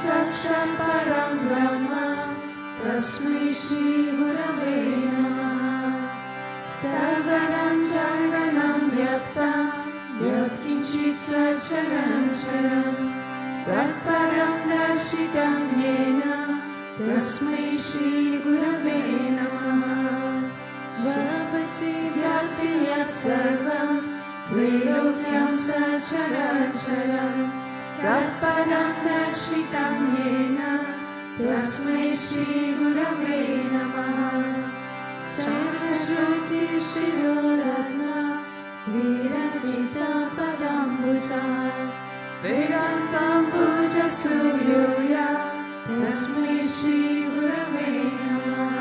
साक्षात् परं ब्रह्म तस्मै श्री गुरवे नमः। स्थावरं जङ्गमं व्यक्तं यत्किञ्चित् सचराचरं तत्परं दर्शितं येन तस्मै श्री गुरवे नमः। व्यापचे व्याप्य यत्सर्वं त्रैलोक्यं सचराचरं तत्परं दर्शितं येन तस्मै श्री गुरवे नमः। सर्वश्रुतिशिरोरत्न विरचितं पदाम्बुजा वेदान्तं भुजसूर्योया तस्मै श्री गुरवे नमः।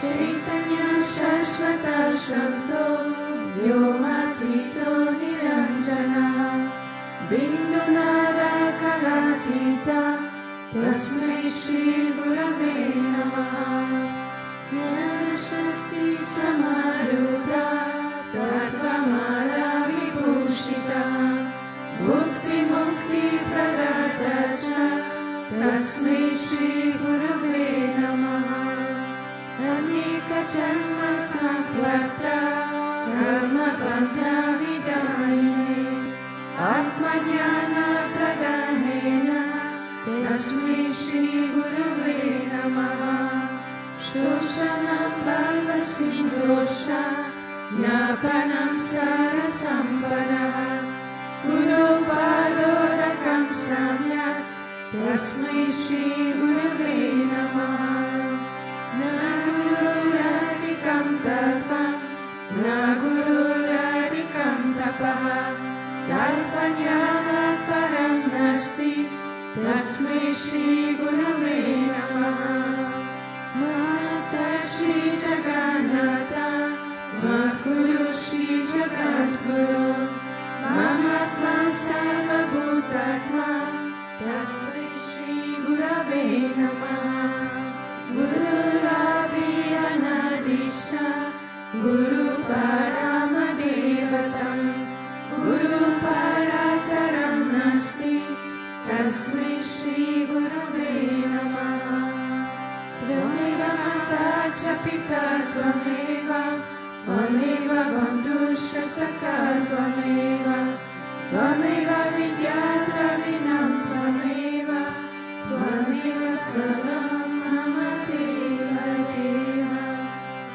चैतन्य शाश्वत शब्दो व्योमातीतो निरञ्जनः बिन्दुनादकलातीता तस्मै श्री गुरवे नमः। ज्ञानशक्ति समारूढा तत्त्वमाला विभूषिता भुक्तिमुक्तिप्रदाता च तस्मै श्री गुरवे नमः। अनेकजन्म सम्प्राप्ता कर्मबन्धविदायिने आत्मज्ञानप्रदानेन तस्मै श्री गुरवे नमः। शोषणं भवसिन्दोषा ज्ञापनं सारसम्पदः गुरुपादोदकं सम्यक् तस्मै श्री गुरवे नमः। न गुरुराधिकं तत्त्वं न गुरुराधिकं तपः तत्त्वज्ञानात् परं नास्ति तस्मै श्री गुरवे नमः। माता श्री जगन्नाथ मद्गुरु श्री जगद्गुरु ममात्मा सर्वभूतात्मा तस्मै श्री गुरवे नमः। गुरुरादि अनादिश्च गुरुपरमदेवतं गुरुपरात्परं नास्ति तस्मै श्री गुरवे नमः। त्वमेव माता च पिता त्वमेव त्वमेव बन्धुश्च सखा त्वमेव त्वमेव विद्या द्रविणं त्वमेव त्वमेव सर्वं मम देव देव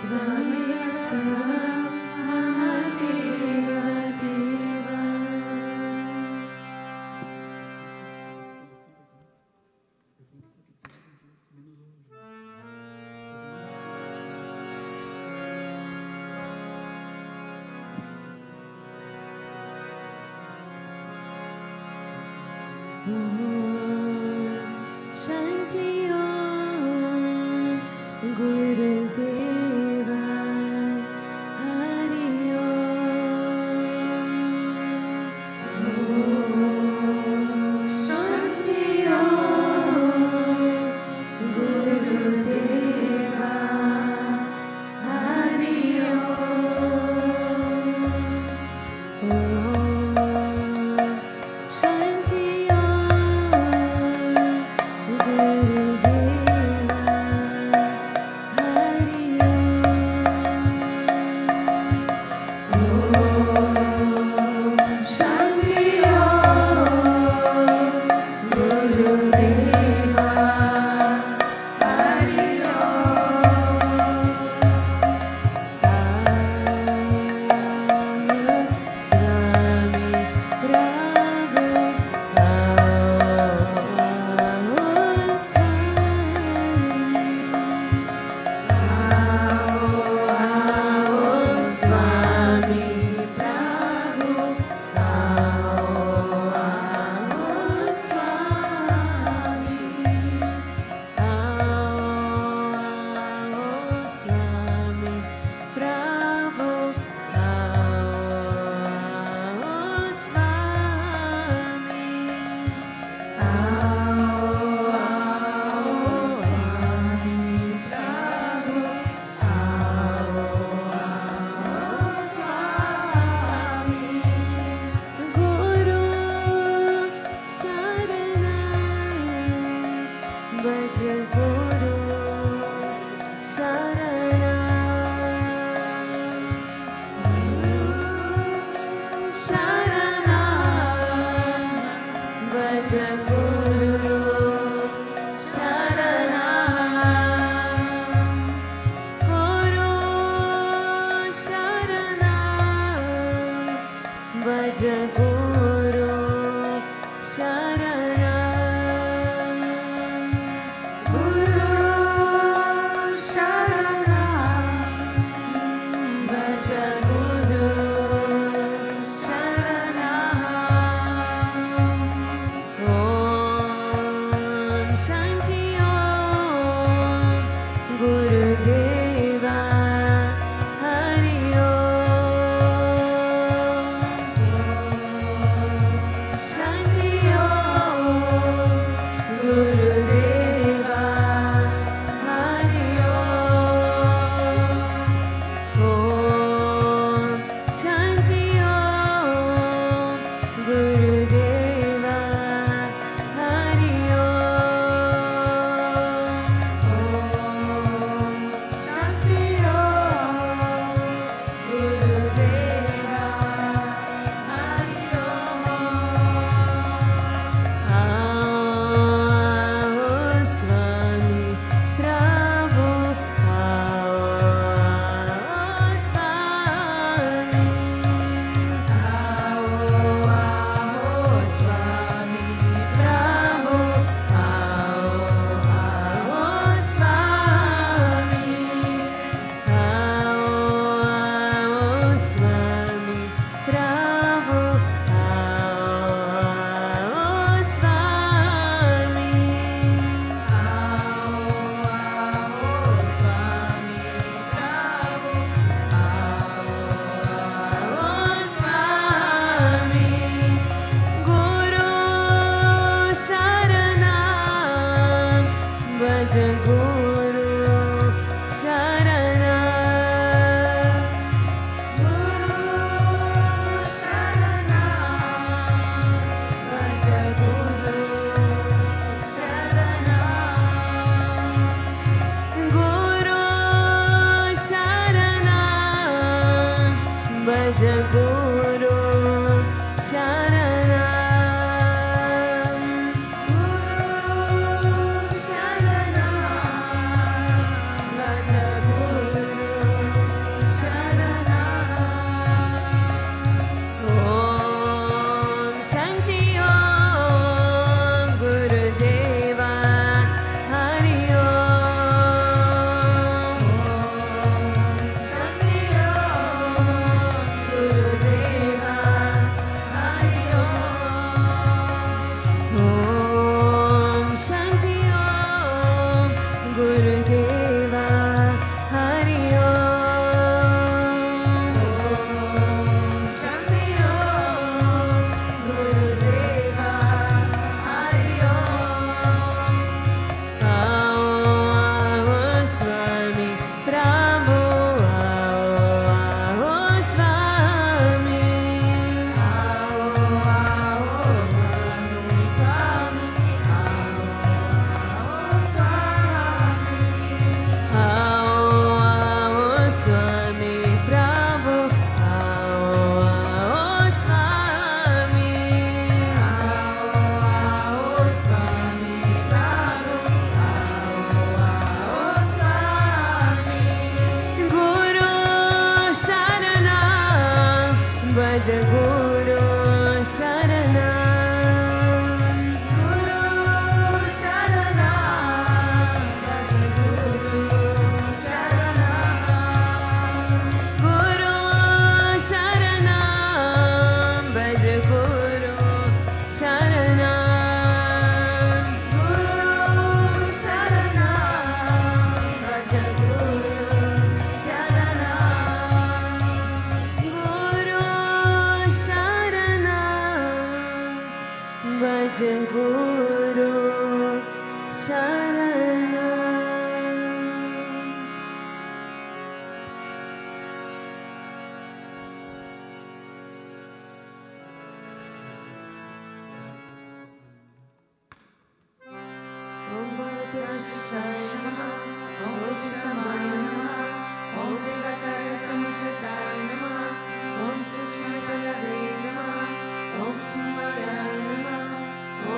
त्वमेव सर्वं मम देव देव। शान्ति ॐ गुरुदेव हरि ॐ। शान्ति ॐ गुरुदेव हरि ॐ। शान्ति ॐ गुरुदेव हरि ॐ।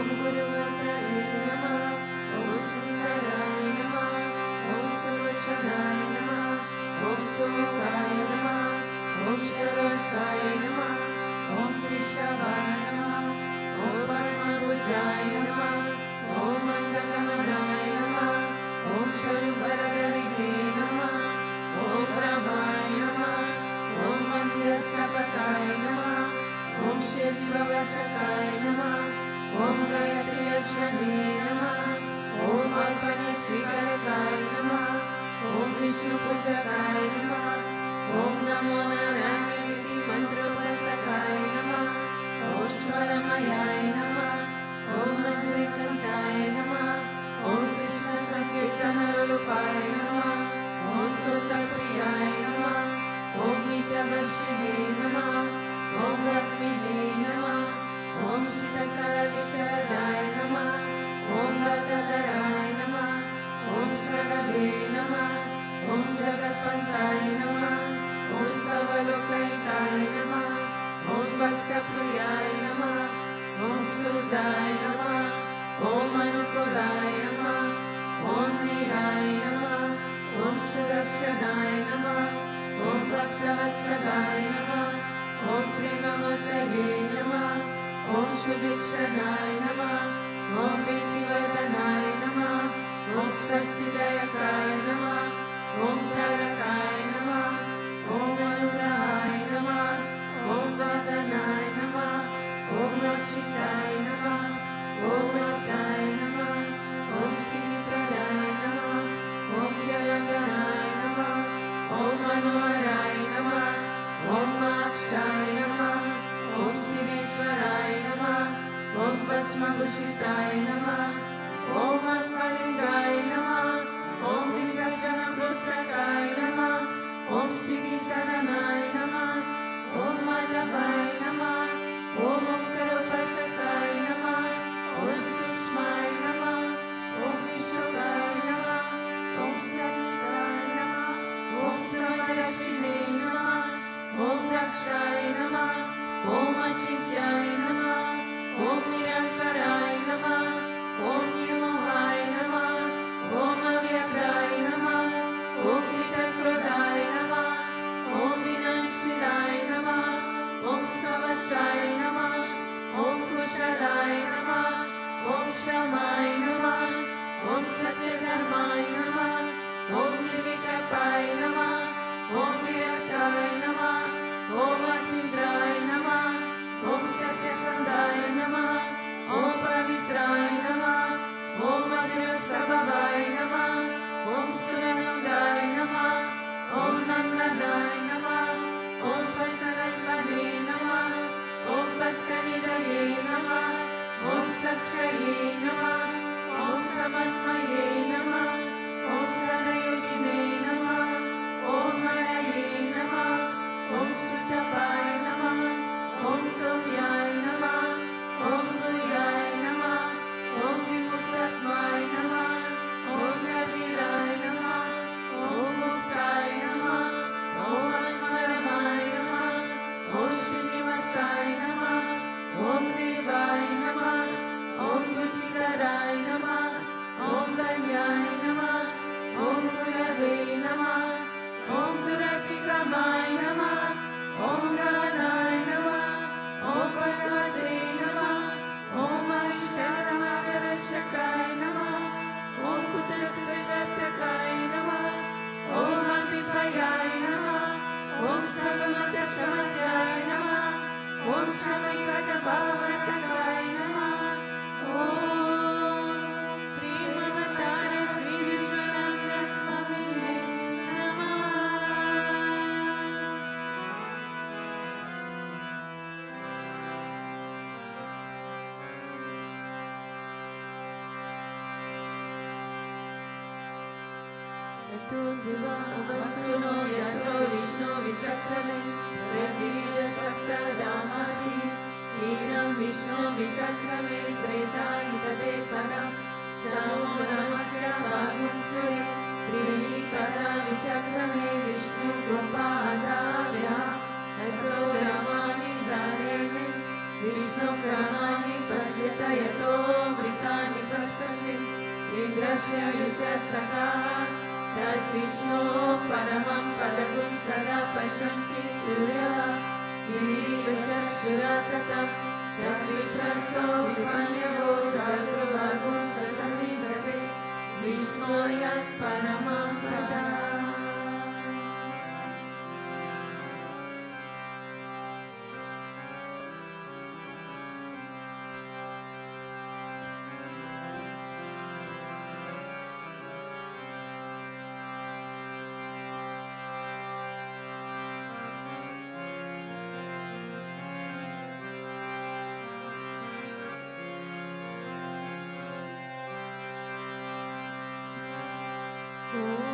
Om परमेश्वरे नमः। ॐ अर्पण स्वीकारकाय नमः। ॐ विष्णुपूजकाय नमः। ॐ नमो नारायणेति मन्त्रोपस्तकाय नमः। ॐ स्वरमयाय नमः। ॐ मधुरकन्ताय नमः। ॐ कृष्णसङ्कीर्तनरूपाय नमः। ॐ स्तोत्रप्रियाय नमः। ॐ मित्रवर्षिणे नमः। ॐ रत्मिने नमः। ॐ शीतकरविशरदाय नमः। ॐ वरदधराय नमः। ॐ सदवे नमः। ॐ जगत्पन्ताय नमः। ॐ सर्वलोकहिताय नमः। ॐ भक्तप्रियाय नमः। ॐ सुहृदाय नमः। ॐ अनुकूलाय नमः। ॐ नीराय नमः। ॐ सुरक्षणाय नमः। ॐ भक्तवत्सलाय नमः। ॐ प्रेममूर्तये नमः। ॐ सुभिक्षणाय नमः। ॐ प्रीतिवर्धनाय नमः। ॐ स्वस्तिदायकाय नमः। ॐ तारकाय नमः। ॐ अनुग्रहाय नमः। ॐ वरदानाय नमः। ॐ रक्षिताय नमः। ॐ मुक्ताय नमः। ॐ सिद्धिप्रदाय नमः। ॐ जलङ्गनाय नमः। ॐ मनोहराय नमः। ॐ मोक्षाय नमः। ॐ सिद्धेश्वराय नमः। ॐ भस्मभूषिताय नमः। ॐ आत्मलिङ्गाय नमः। ॐ लिङ्गजनभूषकाय नमः। ॐ सिद्धिसदनाय नमः। ॐ माधवाय नमः। ॐ ओंकारोपासकाय नमः। ॐ सूक्ष्माय नमः। ॐ विश्वकाय नमः। ॐ सविताय नमः। ॐ समदर्शिने नमः। ॐ दक्षाय नमः। ॐ अचिन्त्याय नमः। ॐ निरङ्काराय नमः। ॐ निर्मोहाय नमः। ॐ अव्यग्राय नमः। ॐ चित्तक्रोधाय नमः। ॐ विनाशिलाय नमः। ॐ सवशाय नमः। ॐ कुशलाय नमः। ॐ क्षमाय नमः। ॐ सत्यधर्माय नमः। ॐ निर्विकल्पाय नमः। ॐ विरक्ताय नमः। ॐ अतीन्द्राय नमः। ॐ सत्यसन्धाय नमः। ॐ पवित्राय नमः। ॐ मधुरस्वभावाय नमः। ॐ सुरनन्दाय नमः। ॐ नन्दनाय नमः। ॐ प्रसन्नात्मने नमः। ॐ भक्तनिधये नमः। ॐ सक्षये नमः। ॐ समात्मये नमः। ॐ सदयोगिने नमः। ॐ हरये नमः। ॐ सुतपाय नमः। ॐ सौम्याय नमः। ॐ गुह्याय नमः। ॐ विमुक्तात्माय नमः। ॐ कबीराय नमः। ॐ मुक्ताय नमः। ॐ आत्मारामाय नमः। ॐ श्रीनिवासाय नमः। ॐ देवाय नमः। ॐ तुतिकराय नमः। ॐ गण्याय नमः। ॐ गुरवे नमः। ॐ दुरतिक्रमाय नमः। ॐ गानाय नमः। ॐ भगवते नमः। ॐ शरणमार्गदर्शकाय नमः। ॐ कुचस्थजातकाय नमः। ॐ अभिप्रायाय नमः। ॐ सर्वमतसमजाय नमः। ॐ शमैकतभावतकाय नमः। ॐ प्रेमवतार श्री विश्वनाथ स्वामिने नमः। अवतु नो यतो विष्णु विचक्रमे प्रतीर्यसप्तधामादि नीनं विष्णु विचक्रमे त्रेतानि तदे परं समो नमस्य भागुंसुरे त्रीणि पदा विचक्रमे विष्णु गोपादाभ्यः यतो रामानि दारेणे विष्णु क्रमाणि पश्यत यतो मृतानि पश्पशि ईदृश्य युच सखाः तद्विष्णो परमं पदगुं सदा पश्यन्ति सूर्यः तिर्यचक्षुरा ततं तद्विप्रस्थो विपन्यो जागृवागुं ससमीपते विष्णो यत् परमं पदम्। Shri Bhutabhrteshwarnath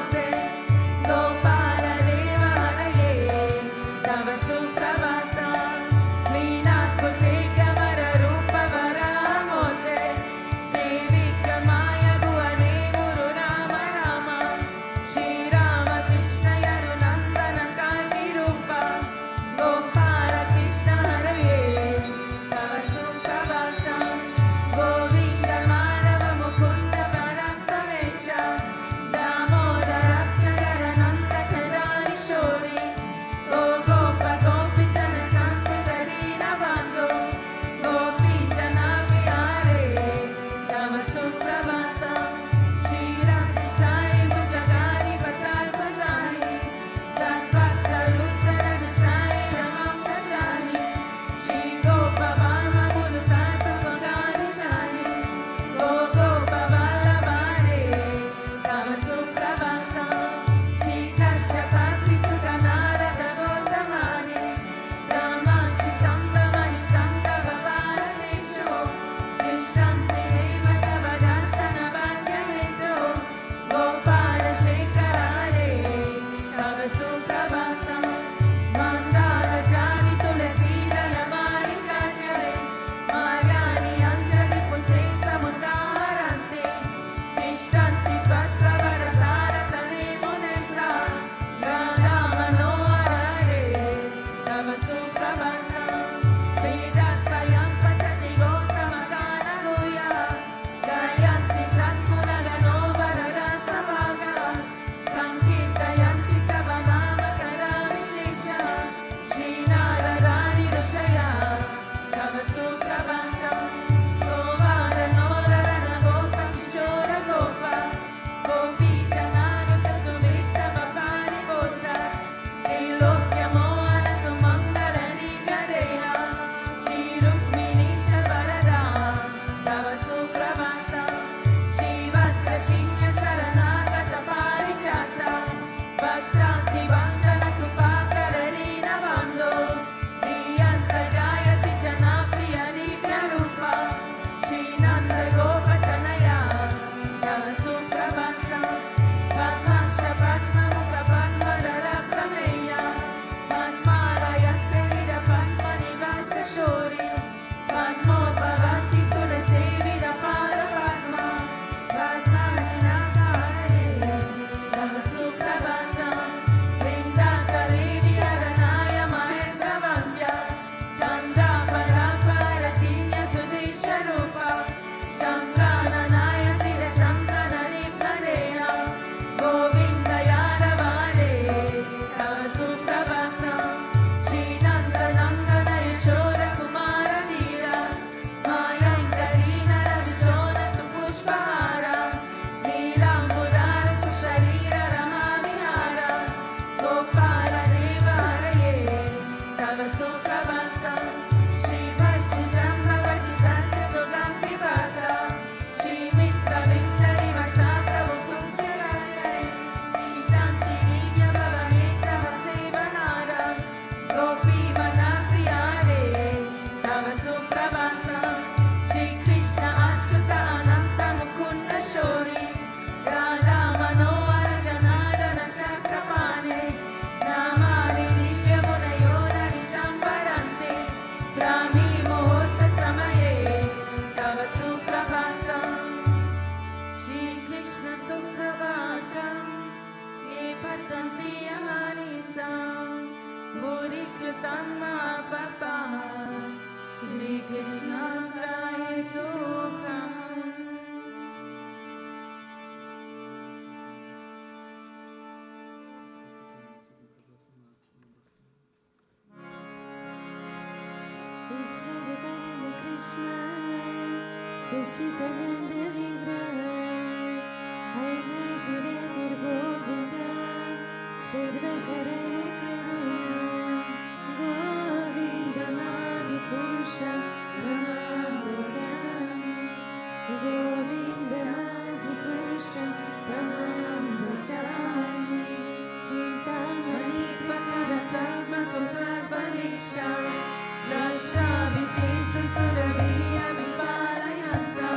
Mandir Sachchidananda Vigraha Hai Raja Raja Govinda Sarva Karana Karuna Govinda Adi Purusha Tamam Bhajami Govinda Adi Purusha Tamam Bhajami Chintamani Pakara Sama Sukha Pariksha Laksha Vitesha Surabhiya Vipalayanta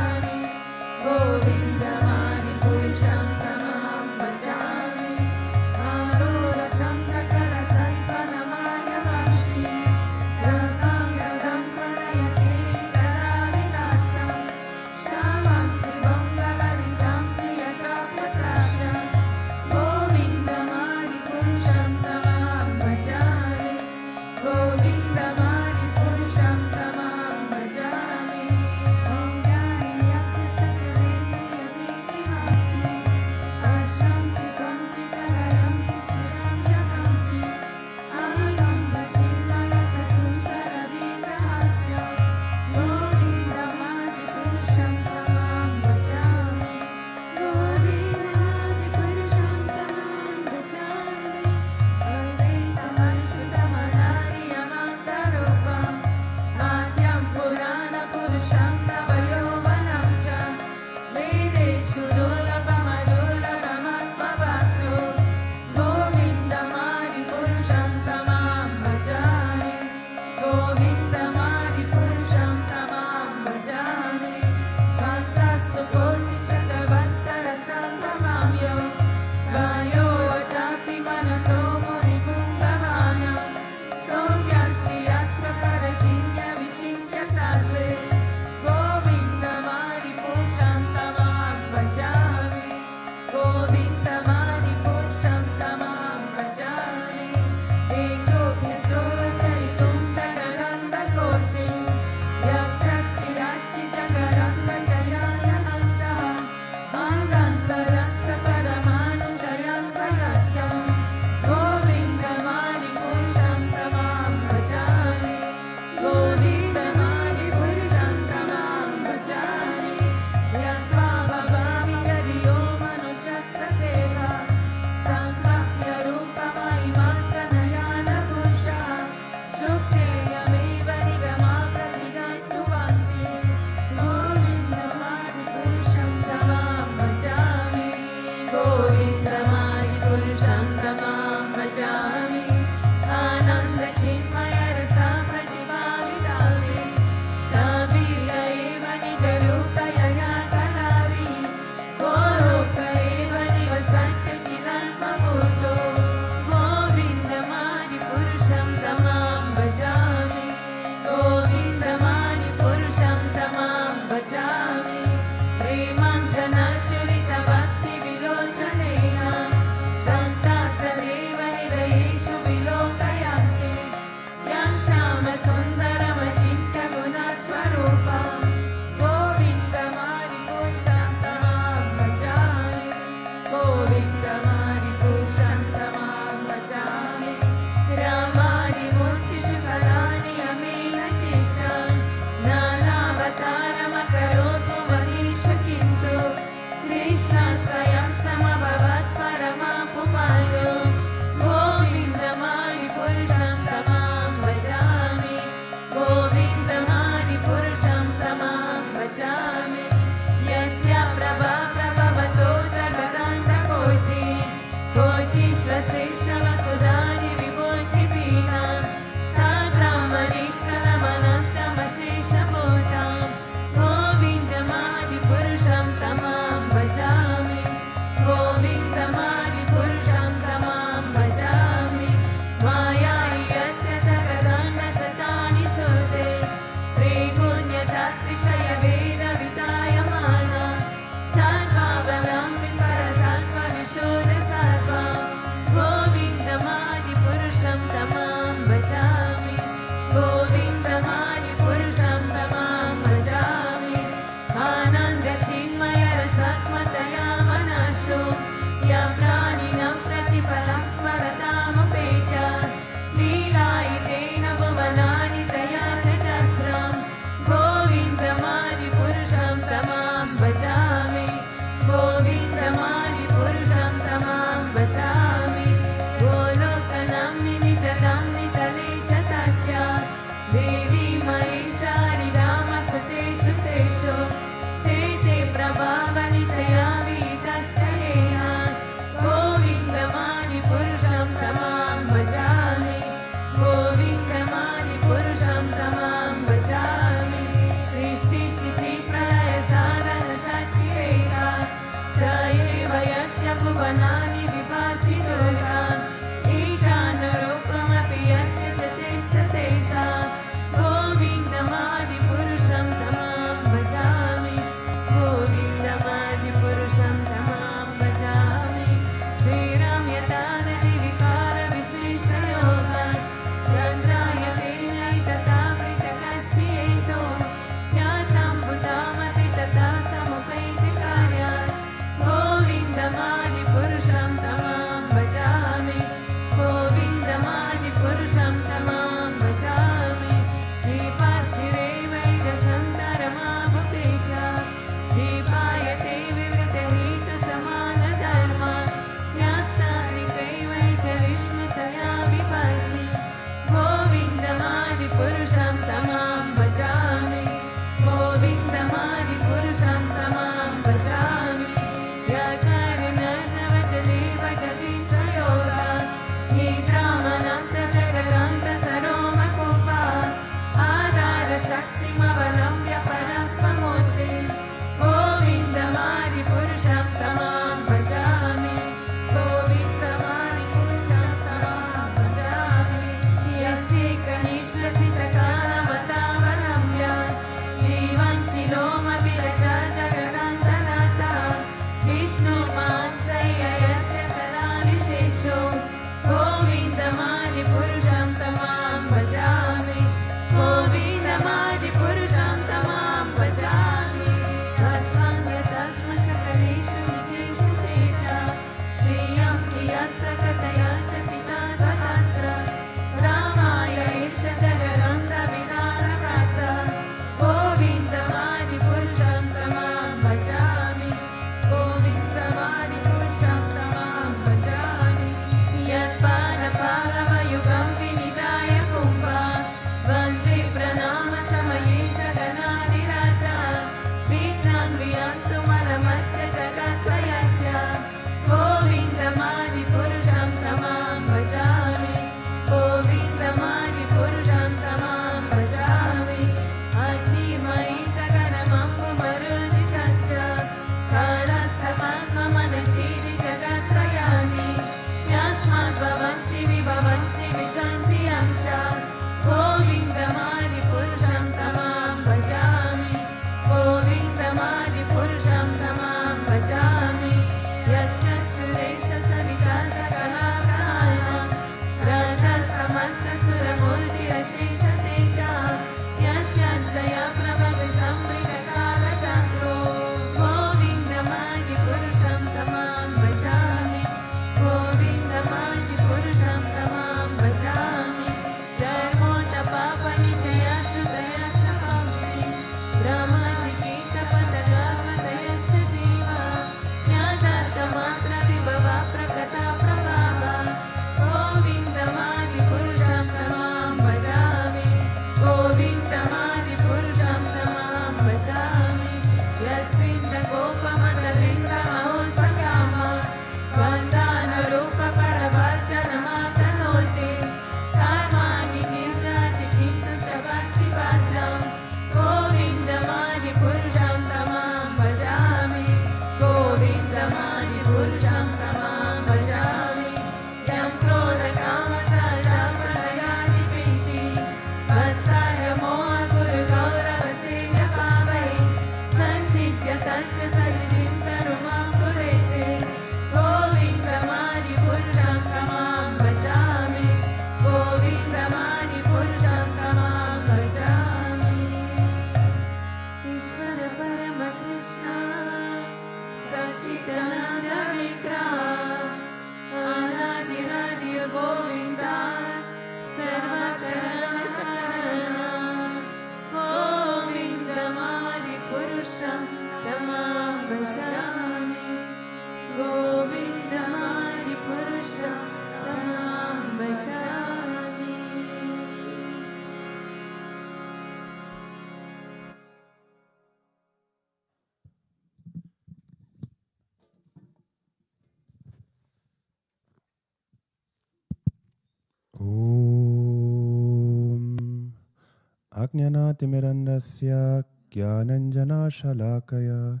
Ajnanatimirandasya Jnananjana Shalakaya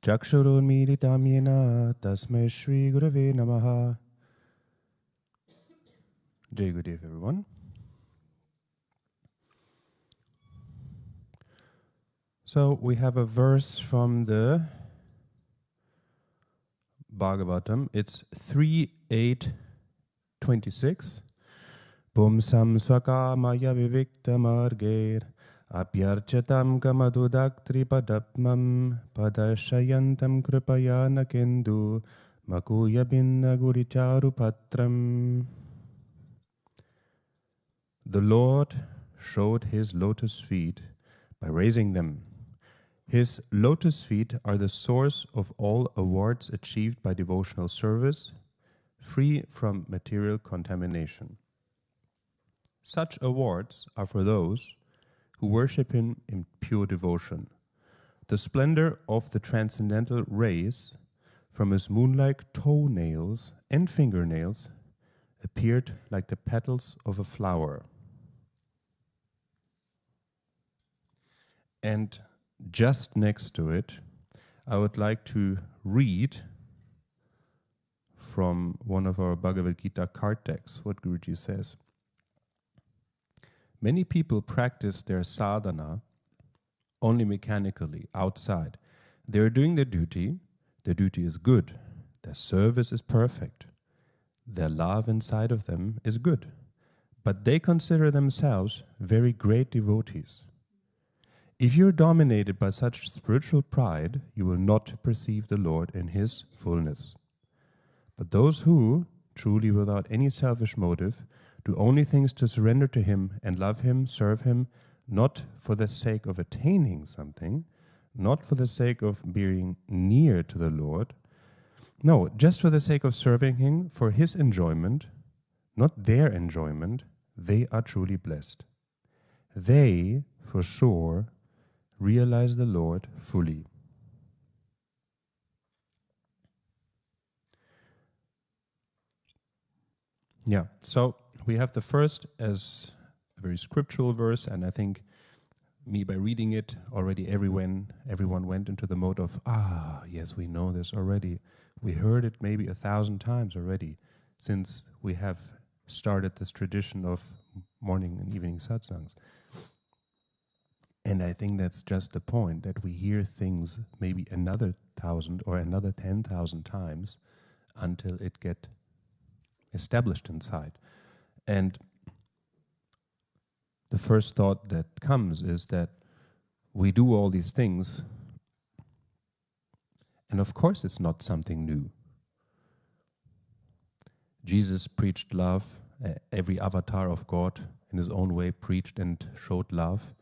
Chakshurunmilitam Yena Tasmai Shri Gurave Namaha. Jai Gurudev, everyone. So we have a verse from the Bhagavatam. It's 3:8:26. Pumsam svakamaya vivikta marger apyarchatam kamadudaktri padapmam padashayantam kripaya nakendu makuya binna guricharu patram. The Lord showed his lotus feet by raising them. His lotus feet are the source of all awards achieved by devotional service, free from material contamination. Such awards are for those who worship him in pure devotion. The splendor of the transcendental rays from his moon-like toenails and fingernails appeared like the petals of a flower. And just next to it, I would like to read from one of our Bhagavad Gita card decks what Guruji says. Many people practice their sadhana only mechanically, outside. They are doing their duty is good, their service is perfect, their love inside of them is good, but they consider themselves very great devotees. If you are dominated by such spiritual pride, you will not perceive the Lord in his fullness. But those who, truly without any selfish motive, do only things to surrender to him and love him, serve him, not for the sake of attaining something, not for the sake of being near to the Lord, no, just for the sake of serving him, for his enjoyment, not their enjoyment, they are truly blessed. They, for sure, realize the Lord fully. Yeah, so we have the first as a very scriptural verse, and I think me by reading it already everyone went into the mode of, yes, we know this already. We heard it maybe 1,000 times already since we have started this tradition of morning and evening satsangs. And I think that's just the point, that we hear things maybe another 1,000 or another 10,000 times until it get established inside. And the first thought that comes is that we do all these things, and of course it's not something new. Jesus preached love. Every avatar of God in his own way preached and showed love.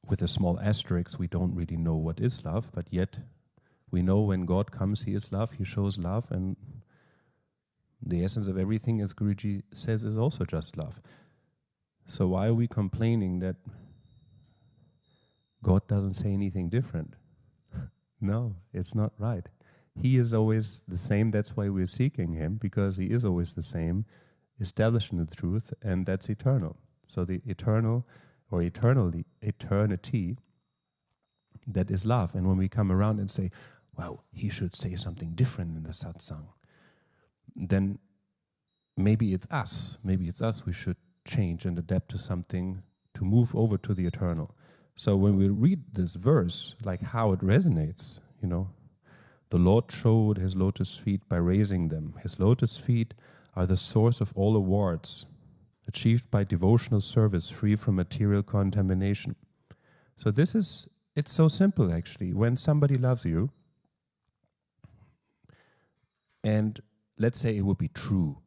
With a small asterisk, we don't really know what is love, but yet we know when God comes, he is love, he shows love, and the essence of everything, as Guruji says, is also just love. So why are we complaining that God doesn't say anything different? No, it's not right. He is always the same, that's why we're seeking him, because he is always the same, established in the truth, and that's eternal. So the eternal or eternity, that is love. And when we come around and say, wow, he should say something different in the satsang, then maybe it's us we should change and adapt to something to move over to the eternal. So when we read this verse, like how it resonates, the Lord showed his lotus feet by raising them. His lotus feet are the source of all awards achieved by devotional service, free from material contamination. So it's so simple actually. When somebody loves you, and let's say it would be true,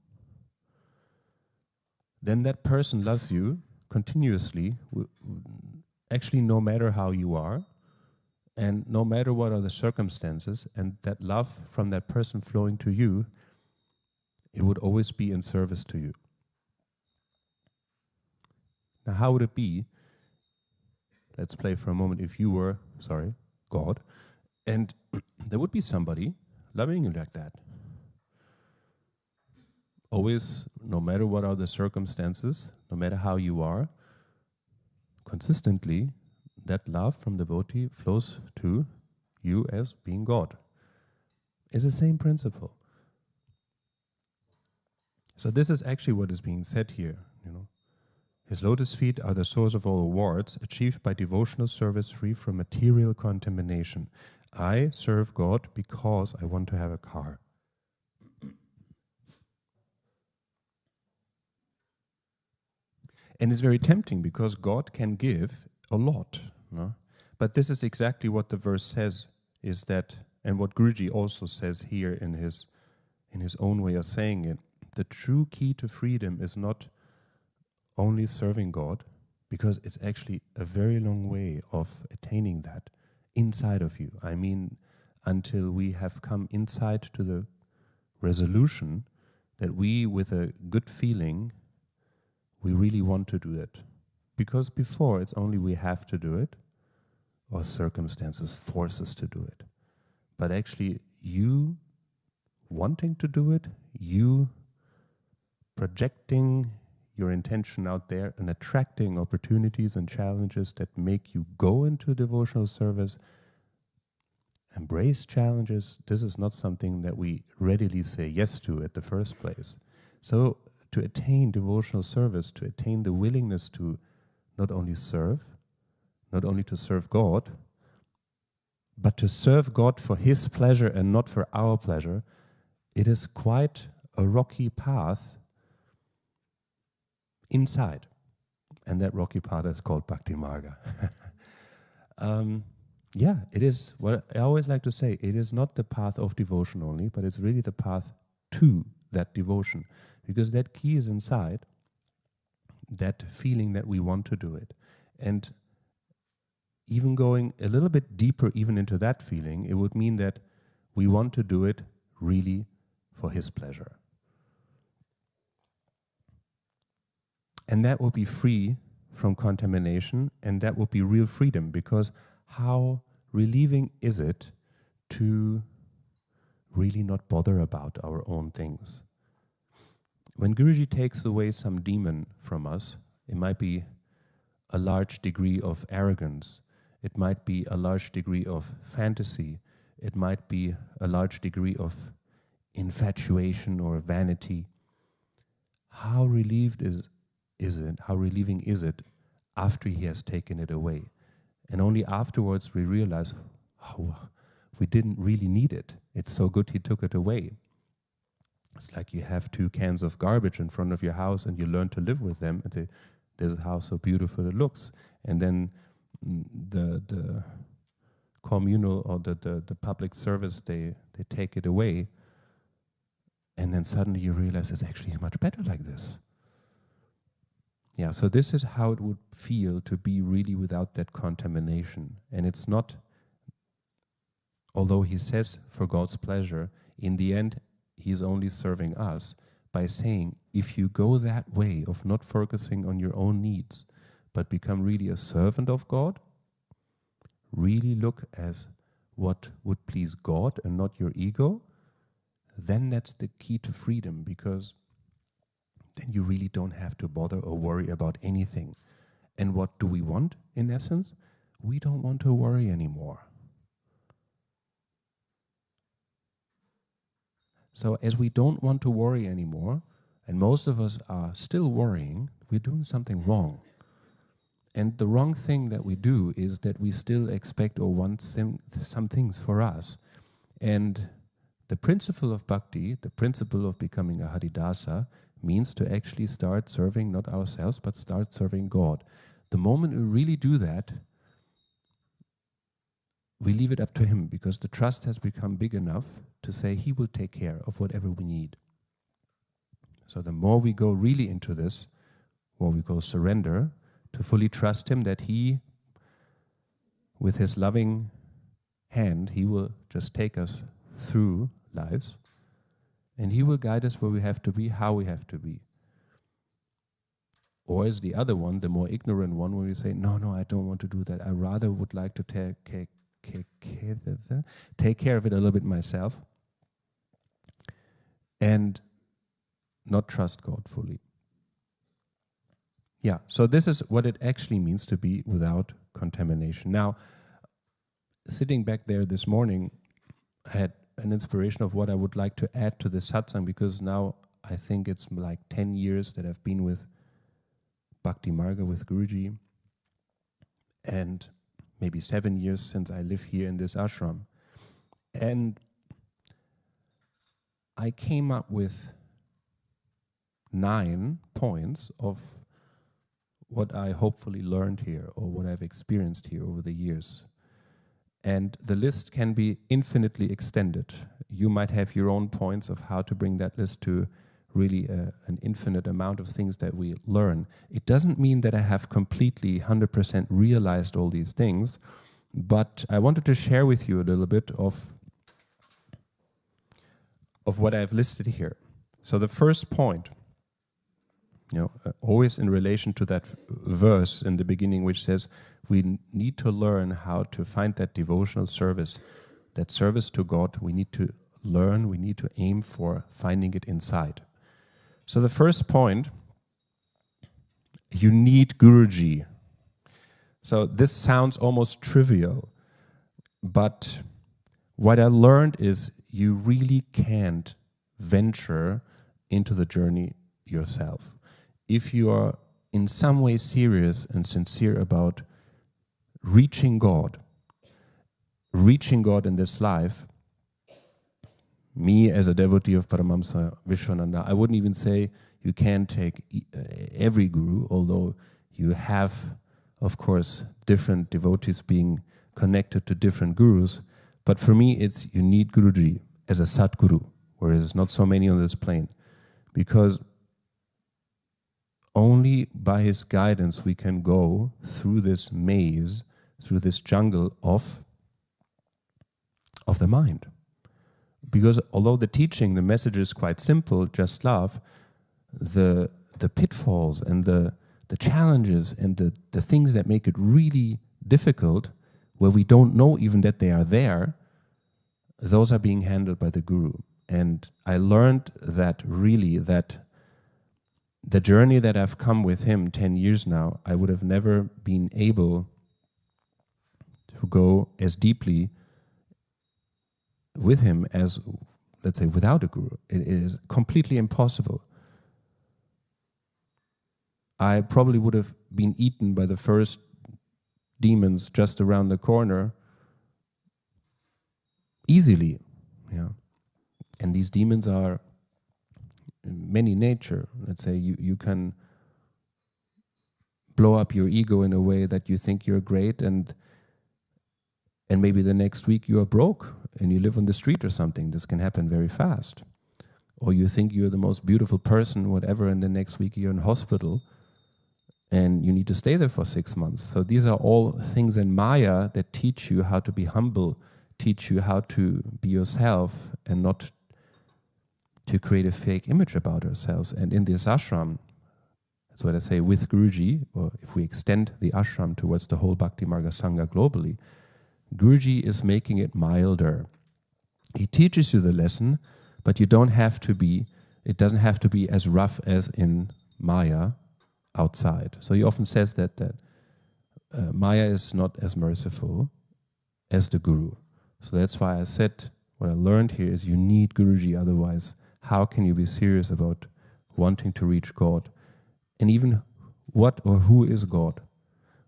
then that person loves you continuously, actually no matter how you are, and no matter what are the circumstances, and that love from that person flowing to you, it would always be in service to you. Now, how would it be? Let's play for a moment. If you were, God, and there would be somebody loving you like that. Always, no matter what are the circumstances, no matter how you are, consistently, that love from the devotee flows to you as being God. It's the same principle. So this is actually what is being said here, you know. His lotus feet are the source of all awards, achieved by devotional service free from material contamination. I serve God because I want to have a car. And it's very tempting because God can give a lot. No? But this is exactly what the verse says, is that, and what Guruji also says here in his own way of saying it, the true key to freedom is not only serving God, because it's actually a very long way of attaining that inside of you. I mean, until we have come inside to the resolution that we, with a good feeling, we really want to do it. Because before, it's only we have to do it, or circumstances force us to do it. But actually, you wanting to do it, you projecting your intention out there and attracting opportunities and challenges that make you go into devotional service, embrace challenges, this is not something that we readily say yes to at the first place. So to attain devotional service, to attain the willingness to not only serve, not only to serve God, but to serve God for His pleasure and not for our pleasure, it is quite a rocky path inside. And that rocky path is called Bhakti Marga. Yeah, it is what I always like to say. It is not the path of devotion only, but it's really the path to that devotion. Because that key is inside, that feeling that we want to do it. And even going a little bit deeper even into that feeling, it would mean that we want to do it really for His pleasure. And that will be free from contamination, and that will be real freedom, because how relieving is it to really not bother about our own things? When Guruji takes away some demon from us, it might be a large degree of arrogance, it might be a large degree of fantasy, it might be a large degree of infatuation or vanity. How relieved is it? How relieving is it after He has taken it away? And only afterwards we realize, oh, we didn't really need it. It's so good He took it away. It's like you have 2 cans of garbage in front of your house and you learn to live with them and say, this is how so beautiful it looks. And then the communal or the public service, they take it away. And then suddenly you realize it's actually much better like this. Yeah, so this is how it would feel to be really without that contamination. And it's not, although He says for God's pleasure, in the end, He is only serving us by saying, if you go that way of not focusing on your own needs, but become really a servant of God, really look as what would please God and not your ego, then that's the key to freedom, because then you really don't have to bother or worry about anything. And what do we want, in essence? We don't want to worry anymore. So as we don't want to worry anymore, and most of us are still worrying, we're doing something wrong. And the wrong thing that we do is that we still expect or want some things for us. And the principle of bhakti, the principle of becoming a Haridasa, means to actually start serving not ourselves, but start serving God. The moment we really do that, we leave it up to Him, because the trust has become big enough to say He will take care of whatever we need. So the more we go really into this, more we go surrender, to fully trust Him that He, with His loving hand, He will just take us through lives, and He will guide us where we have to be, how we have to be. Or is the other one, the more ignorant one, where we say, no, I don't want to do that. I rather would like to take care of it a little bit myself and not trust God fully. Yeah, so this is what it actually means to be without contamination. Now, sitting back there this morning, I had an inspiration of what I would like to add to the satsang, because now I think it's like 10 years that I've been with Bhakti Marga, with Guruji, and maybe 7 years since I live here in this ashram. And I came up with 9 points of what I hopefully learned here, or what I've experienced here over the years. And the list can be infinitely extended. You might have your own points of how to bring that list to really an infinite amount of things that we learn. It doesn't mean that I have completely 100% realized all these things, but I wanted to share with you a little bit of what I've listed here. So the first point, always in relation to that verse in the beginning, which says we need to learn how to find that devotional service, that service to God. We need to learn, we need to aim for finding it inside. So the first point, you need Guruji. So this sounds almost trivial, but what I learned is you really can't venture into the journey yourself. If you are in some way serious and sincere about reaching God in this life, me as a devotee of Paramahamsa Vishwananda, I wouldn't even say you can take every guru, although you have, of course, different devotees being connected to different gurus. But for me, it's you need Guruji as a Satguru, whereas not so many on this plane. Because only by his guidance we can go through this maze, through this jungle of the mind. Because although the teaching, the message is quite simple, just love, the pitfalls and the challenges and the things that make it really difficult, where we don't know even that they are there, those are being handled by the Guru. And I learned that really, that the journey that I've come with him 10 years now, I would have never been able to go as deeply with him as, let's say, without a guru. It is completely impossible. I probably would have been eaten by the first demons just around the corner easily. And these demons are many nature. Let's say you can blow up your ego in a way that you think you're great, and maybe the next week you are broke and you live on the street or something. This can happen very fast. Or you think you're the most beautiful person, whatever, and the next week you're in hospital and you need to stay there for 6 months. So these are all things in Maya that teach you how to be humble, teach you how to be yourself and not to create a fake image about ourselves. And in this ashram, that's what I say, with Guruji, or if we extend the ashram towards the whole Bhakti Marga Sangha globally, Guruji is making it milder. He teaches you the lesson, but you don't have to be, it doesn't have to be as rough as in Maya outside. So he often says that Maya is not as merciful as the Guru. So that's why I said, what I learned here is you need Guruji, otherwise how can you be serious about wanting to reach God? And even what or who is God?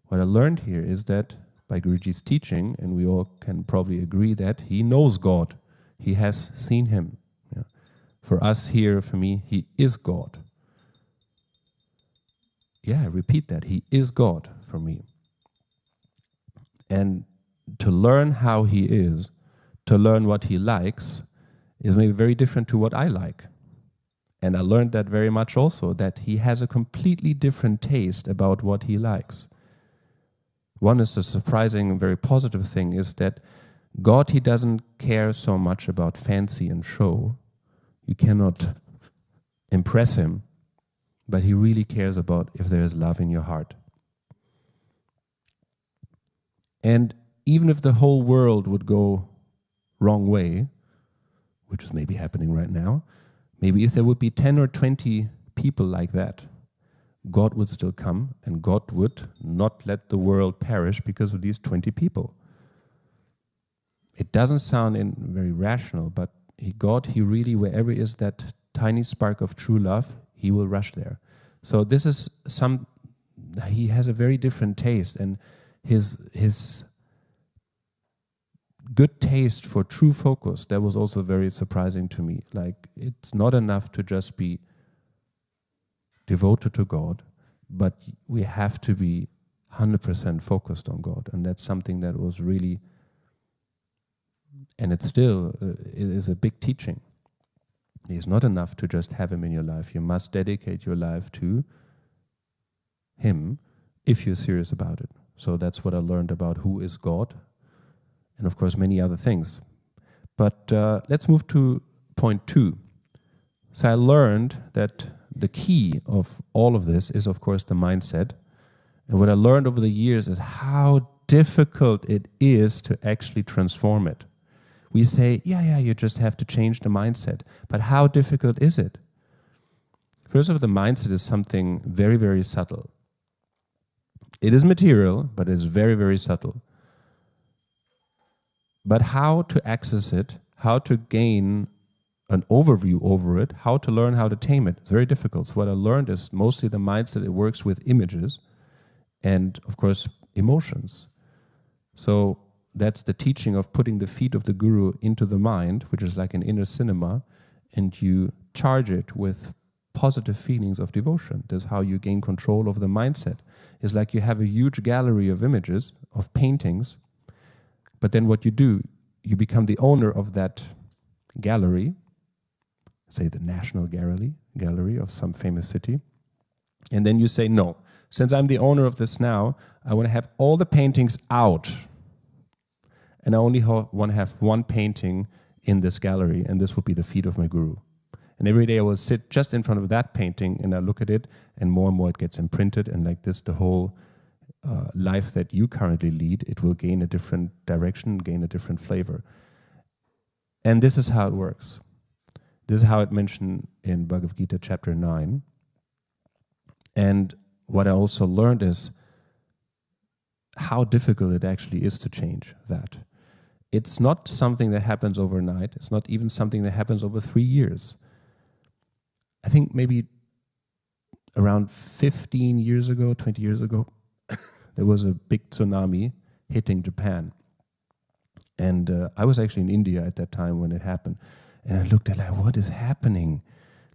What I learned here is that by Guruji's teaching, and we all can probably agree that he knows God. He has seen him. For us here, for me, he is God. I repeat that. He is God for me. And to learn how he is, to learn what he likes, is maybe very different to what I like. And I learned that very much also, that he has a completely different taste about what he likes. One is a surprising and very positive thing is that God, he doesn't care so much about fancy and show. You cannot impress him, but he really cares about if there is love in your heart. And even if the whole world would go wrong way, which is maybe happening right now, maybe if there would be 10 or 20 people like that, God would still come and God would not let the world perish because of these 20 people. It doesn't sound very rational, but God, He really, wherever is that tiny spark of true love, He will rush there. So this is He has a very different taste, and his good taste for true focus, that was also very surprising to me. Like, it's not enough to just be devoted to God, but we have to be 100% focused on God, and that's something that was really, and it still is a big teaching. It's not enough to just have Him in your life. You must dedicate your life to Him if you're serious about it. So that's what I learned about who is God, and of course many other things. But let's move to point 2. So I learned that the key of all of this is, of course, the mindset. And what I learned over the years is how difficult it is to actually transform it. We say, yeah, you just have to change the mindset. But how difficult is it? First of all, the mindset is something very, very subtle. It is material, but it is very, very subtle. But how to access it, how to gain an overview over it, how to learn how to tame it, it's very difficult. So what I learned is mostly the mindset, it works with images and, of course, emotions. So that's the teaching of putting the feet of the guru into the mind, which is like an inner cinema, and you charge it with positive feelings of devotion. That's how you gain control of the mindset. It's like you have a huge gallery of images, of paintings, but then what you do, you become the owner of that gallery, say the National Gallery of some famous city, and then you say, no, since I'm the owner of this now, I want to have all the paintings out, and I only want to have one painting in this gallery, and this will be the feet of my guru. And every day I will sit just in front of that painting and I look at it, and more it gets imprinted, and like this, the whole life that you currently lead, it will gain a different direction, gain a different flavor. And this is how it works. This is how it mentioned in Bhagavad Gita chapter 9. And what I also learned is how difficult it actually is to change that. It's not something that happens overnight. It's not even something that happens over 3 years. I think maybe around 15 years ago, 20 years ago, there was a big tsunami hitting Japan. And I was actually in India at that time when it happened. And I looked at like, what is happening?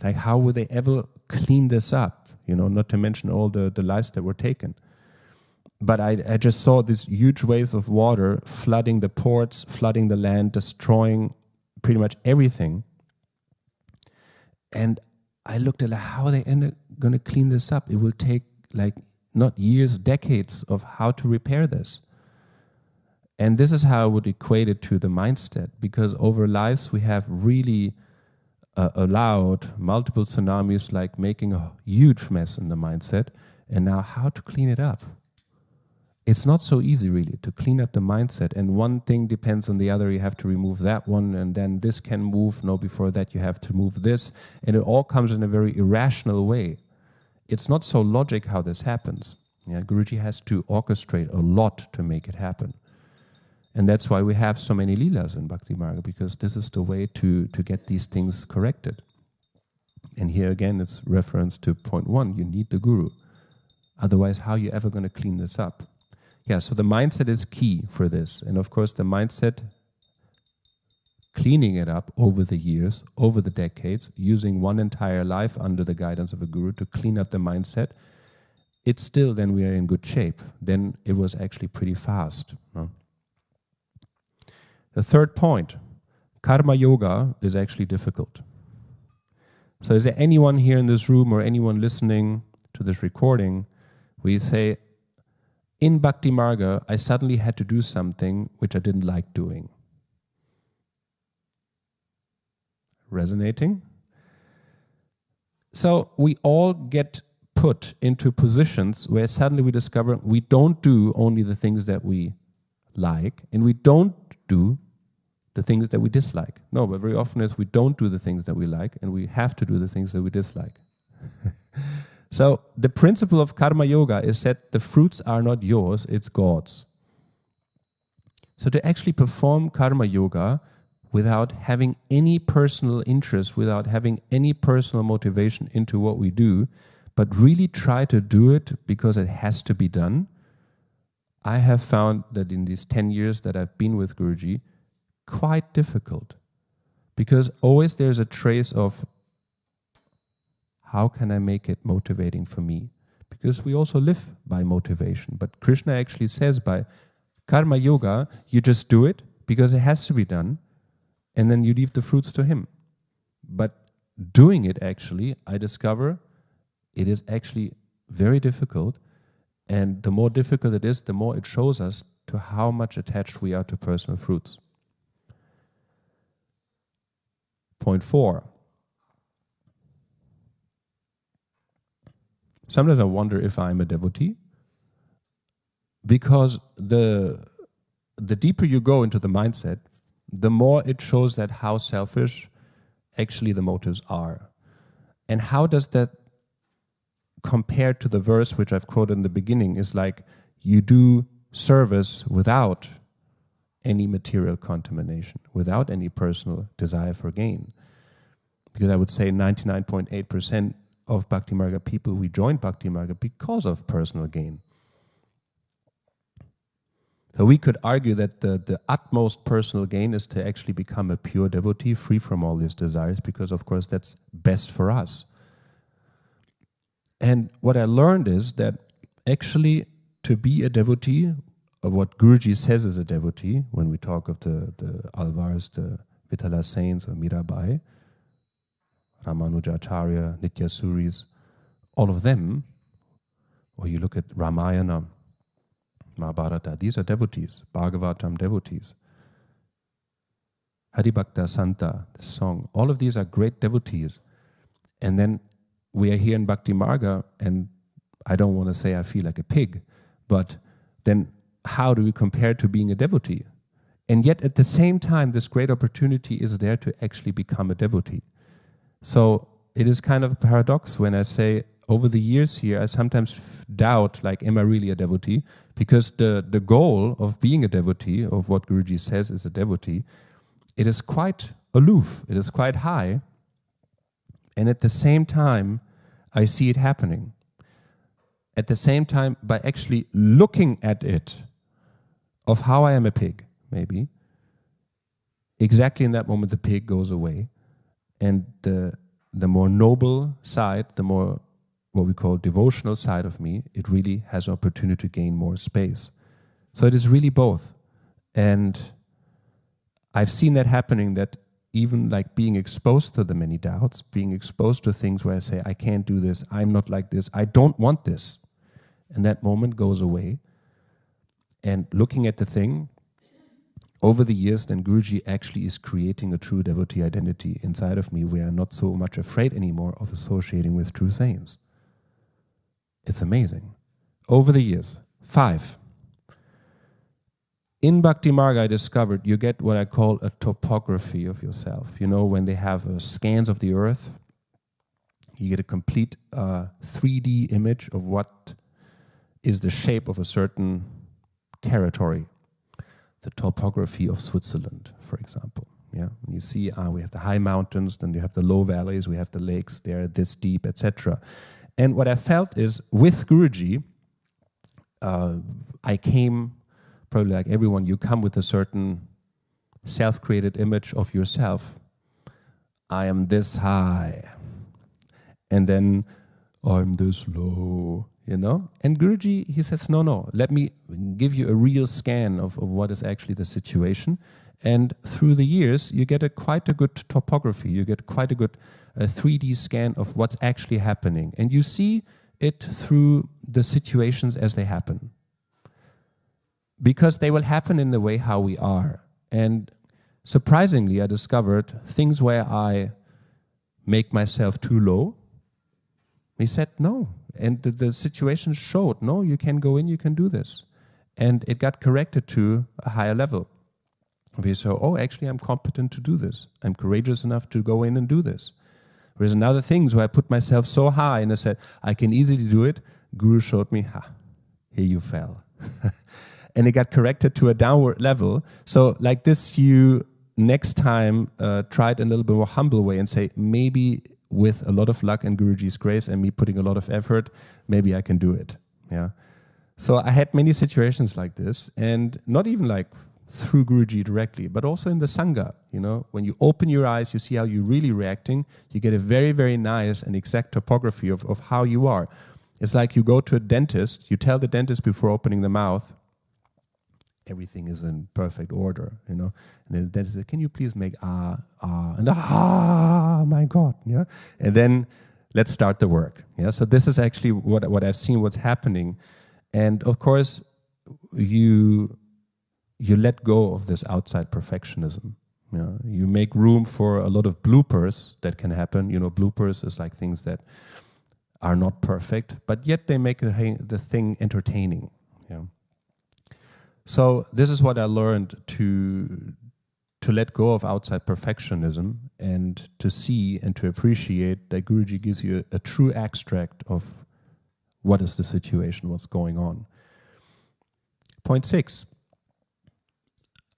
Like, how will they ever clean this up? You know, not to mention all the lives that were taken. But I just saw these huge waves of water flooding the ports, flooding the land, destroying pretty much everything. And I looked at like, how are they going to clean this up? It will take like not years, decades of how to repair this. And this is how I would equate it to the mindset, because over lives we have really allowed multiple tsunamis, like making a huge mess in the mindset. And now how to clean it up? It's not so easy really to clean up the mindset, and one thing depends on the other. You have to remove that one, and then this can move. No, before that you have to move this, and it all comes in a very irrational way. It's not so logic how this happens. Yeah, Guruji has to orchestrate a lot to make it happen. And that's why we have so many leelas in Bhakti Marga, because this is the way to get these things corrected. And here again, it's reference to point 1, you need the Guru. Otherwise, how are you ever going to clean this up? Yeah, so the mindset is key for this. And of course, the mindset, cleaning it up over the years, over the decades, using one entire life under the guidance of a Guru to clean up the mindset, it's still, then we are in good shape. Then it was actually pretty fast. No? The third point, karma yoga is actually difficult. So is there anyone here in this room or anyone listening to this recording where you say, in Bhakti Marga, I suddenly had to do something which I didn't like doing? Resonating? So we all get put into positions where suddenly we discover we don't do only the things that we like, and we don't do the things that we dislike. No, but very often we don't do the things that we like, and we have to do the things that we dislike. So the principle of karma yoga is that the fruits are not yours, it's God's. So to actually perform karma yoga without having any personal interest, without having any personal motivation into what we do, but really try to do it because it has to be done, I have found that in these 10 years that I've been with Guruji, quite difficult. Because always there's a trace of, how can I make it motivating for me? Because we also live by motivation. But Krishna actually says by karma yoga, you just do it because it has to be done, and then you leave the fruits to him. But doing it actually, I discover it is actually very difficult. And the more difficult it is, the more it shows us to how much attached we are to personal fruits. Point 4. Sometimes I wonder if I'm a devotee, because the deeper you go into the mindset, the more it shows that how selfish actually the motives are. And how does that compare to the verse which I've quoted in the beginning? Is like, you do service without any material contamination, without any personal desire for gain. Because I would say 99.8% of Bhakti Marga people, we joined Bhakti Marga because of personal gain. So we could argue that the utmost personal gain is to actually become a pure devotee, free from all these desires, because of course that's best for us. And what I learned is that actually to be a devotee, or what Guruji says is a devotee, when we talk of the Alvars, the Vitala saints, or Mirabai, Ramanujacharya, Nityasuris, all of them, or you look at Ramayana, Mahabharata, these are devotees, Bhagavatam devotees. Haribhakta Santa, the song, all of these are great devotees. And then we are here in Bhakti Marga, and I don't want to say I feel like a pig, but then how do we compare to being a devotee? And yet at the same time, this great opportunity is there to actually become a devotee. So it is kind of a paradox when I say, over the years here, I sometimes doubt, like, am I really a devotee? Because the goal of being a devotee, of what Guruji says is a devotee, it is quite aloof, it is quite high, and at the same time, I see it happening. At the same time, by actually looking at it, of how I am a pig, maybe, exactly in that moment the pig goes away, and the more noble side, the more what we call devotional side of me, it really has an opportunity to gain more space. So it is really both. And I've seen that happening, that even like being exposed to the many doubts, being exposed to things where I say, I can't do this, I'm not like this, I don't want this. And that moment goes away. And looking at the thing, over the years, then Guruji actually is creating a true devotee identity inside of me, where I'm not so much afraid anymore of associating with true saints. It's amazing. Over the years. 5. In Bhakti Marga, I discovered you get what I call a topography of yourself. You know, when they have scans of the earth, you get a complete 3D image of what is the shape of a certain territory. The topography of Switzerland, for example. Yeah, and you see, we have the high mountains, then you have the low valleys, we have the lakes, they're this deep, etc. And what I felt is, with Guruji, I came, probably like everyone, you come with a certain self-created image of yourself. I am this high, and then I'm this low, you know? And Guruji, he says, no, let me give you a real scan of what is actually the situation. And through the years, you get quite a good topography. You get quite a good 3D scan of what's actually happening. And you see it through the situations as they happen. Because they will happen in the way how we are. And surprisingly, I discovered things where I make myself too low. He said, no. And the situation showed, no, you can go in, you can do this. And it got corrected to a higher level. We say, oh, actually, I'm competent to do this. I'm courageous enough to go in and do this. Whereas in other things where I put myself so high and I said, I can easily do it, Guru showed me, here you fell. And it got corrected to a downward level. So like this, you next time try it in a little bit more humble way and say, maybe with a lot of luck and Guruji's grace and me putting a lot of effort, maybe I can do it. Yeah. So I had many situations like this, and not even like through Guruji directly, but also in the Sangha. You know, when you open your eyes, you see how you're really reacting. You get a very, very nice and exact topography of how you are. It's like you go to a dentist, you tell the dentist before opening the mouth, everything is in perfect order, you know. And then the dentist says, can you please make and my God, yeah. And then let's start the work, yeah. So this is actually what I've seen, what's happening, and of course, you let go of this outside perfectionism. You know, you make room for a lot of bloopers that can happen. You know, bloopers is like things that are not perfect, but yet they make the thing entertaining. Yeah. So this is what I learned, to let go of outside perfectionism and to see and to appreciate that Guruji gives you a true extract of what is the situation, what's going on. Point 6.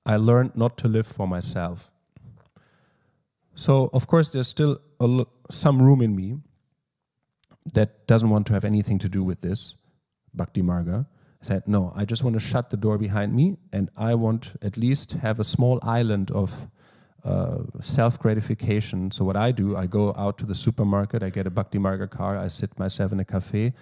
I learned not to live for myself. So, of course, there's still some room in me that doesn't want to have anything to do with this, Bhakti Marga. I said, no, I just want to shut the door behind me, and I want at least have a small island of self-gratification. So what I do, I go out to the supermarket, I get a Bhakti Marga car, I sit myself in a cafe,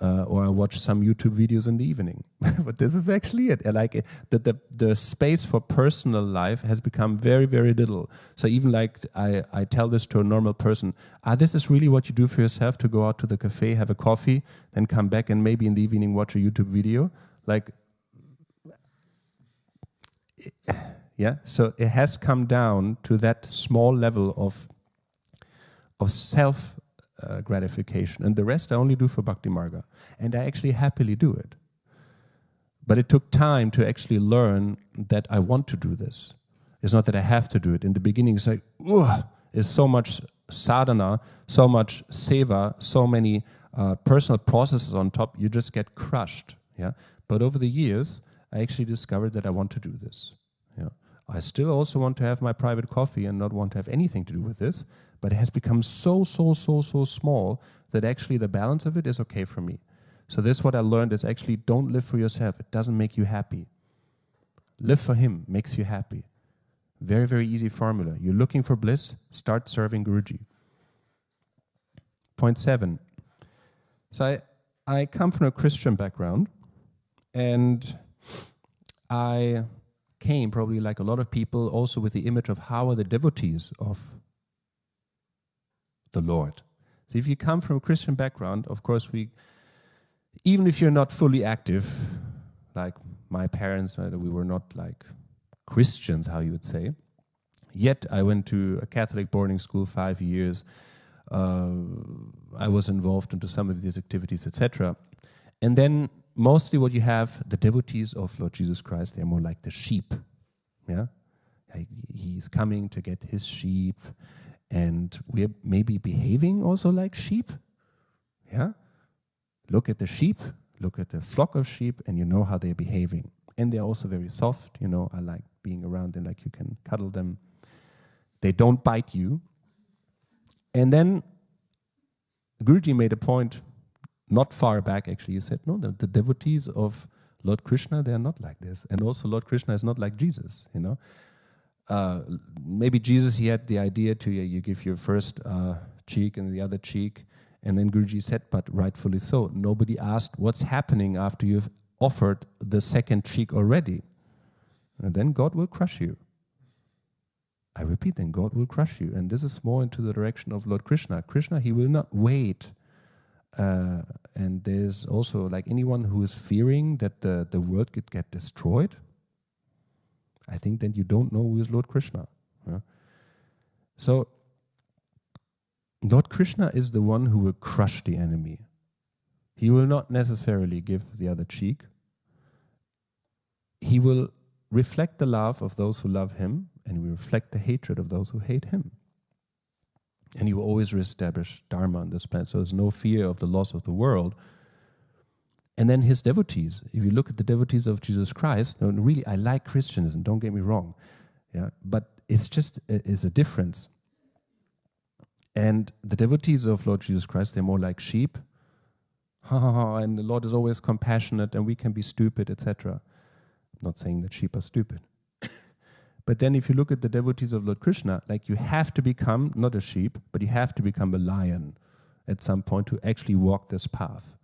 or I watch some YouTube videos in the evening. But this is actually it. I like it. The space for personal life has become very, very little. So even like I tell this to a normal person, this is really what you do for yourself, to go out to the cafe, have a coffee, then come back and maybe in the evening watch a YouTube video. Like, yeah. So it has come down to that small level of self gratification, and the rest I only do for Bhakti Marga, and I actually happily do it. But it took time to actually learn that I want to do this. It's not that I have to do it. In the beginning, it's like, it's so much sadhana, so much seva, so many personal processes on top. You just get crushed. Yeah. But over the years, I actually discovered that I want to do this. Yeah. I still also want to have my private coffee and not want to have anything to do with this. But it has become so small that actually the balance of it is okay for me. So this, what I learned, is actually don't live for yourself. It doesn't make you happy. Live for Him makes you happy. Very, very easy formula. You're looking for bliss, start serving Guruji. Point 7. So I come from a Christian background, and I came, probably like a lot of people, also with the image of how are the devotees of the Lord. So if you come from a Christian background, of course, even if you're not fully active, like my parents, we were not like Christians, how you would say. Yet I went to a Catholic boarding school 5 years. I was involved into some of these activities, etc. And then mostly what you have, the devotees of Lord Jesus Christ, they're more like the sheep. Yeah, He's coming to get His sheep. And we're maybe behaving also like sheep. Yeah? Look at the sheep, look at the flock of sheep, and you know how they're behaving. And they're also very soft. You know, I like being around them, like you can cuddle them. They don't bite you. And then Guruji made a point not far back, actually. He said, no, the devotees of Lord Krishna, they are not like this. And also Lord Krishna is not like Jesus, you know. Maybe Jesus, he had the idea to you give your first cheek and the other cheek, and then Guruji said, but rightfully so. Nobody asked what's happening after you've offered the second cheek already. And then God will crush you. I repeat, then God will crush you. And this is more into the direction of Lord Krishna. Krishna, he will not wait. And there's also like anyone who is fearing that the world could get destroyed, I think then you don't know who is Lord Krishna. Yeah? So, Lord Krishna is the one who will crush the enemy. He will not necessarily give the other cheek. He will reflect the love of those who love Him, and will reflect the hatred of those who hate Him. And he will always reestablish Dharma on this planet. So there's no fear of the loss of the world. And then his devotees. If you look at the devotees of Jesus Christ, and really, I like Christianism, don't get me wrong. Yeah, but it's just it's a difference. And the devotees of Lord Jesus Christ, they're more like sheep. And the Lord is always compassionate and we can be stupid, etc. I'm not saying that sheep are stupid. But then if you look at the devotees of Lord Krishna, like you have to become, not a sheep, but you have to become a lion at some point to actually walk this path.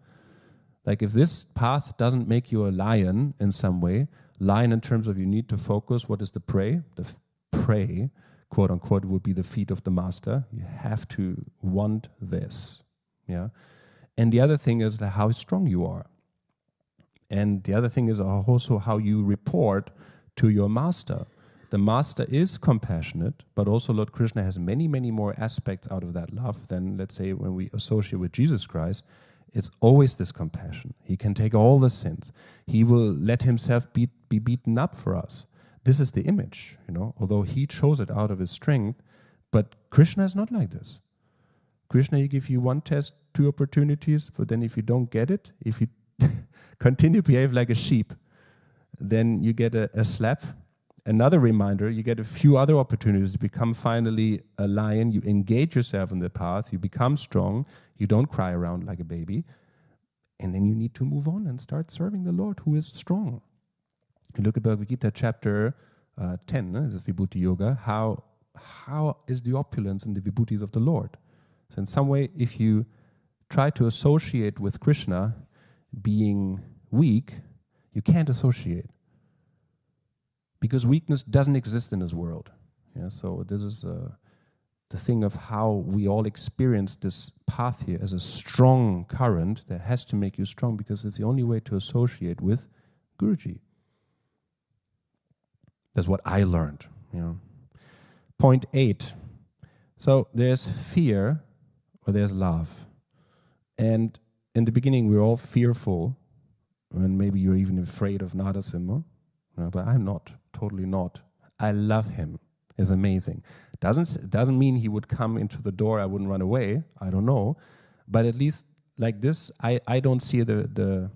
Like if this path doesn't make you a lion in some way, lion in terms of you need to focus, what is the prey? The prey, quote unquote, would be the feet of the master. You have to want this, yeah. And the other thing is how strong you are. And the other thing is also how you report to your master. The master is compassionate, but also Lord Krishna has many, many more aspects out of that love than, let's say, when we associate with Jesus Christ. It's always this compassion. He can take all the sins. He will let himself be beaten up for us. This is the image, although he chose it out of his strength, but Krishna is not like this. Krishna, he gives you one test, 2 opportunities, but then if you don't get it, if you continue to behave like a sheep, then you get a slap. Another reminder, you get a few other opportunities to become finally a lion. You engage yourself in the path. You become strong. You don't cry around like a baby. And then you need to move on and start serving the Lord who is strong. You look at Bhagavad Gita chapter 10, this is Vibhuti Yoga. How is the opulence in the Vibhutis of the Lord? So in some way, if you try to associate with Krishna being weak, you can't associate. Because weakness doesn't exist in this world. Yeah, so this is the thing of how we all experience this path here as a strong current that has to make you strong, because it's the only way to associate with Guruji. That's what I learned. Point 8. So there's fear or there's love. And in the beginning we're all fearful, and maybe you're even afraid of Narasimha. But I'm not, totally not. I love him. It's amazing. Doesn't mean he would come into the door, I wouldn't run away. I don't know. But at least like this, I don't see the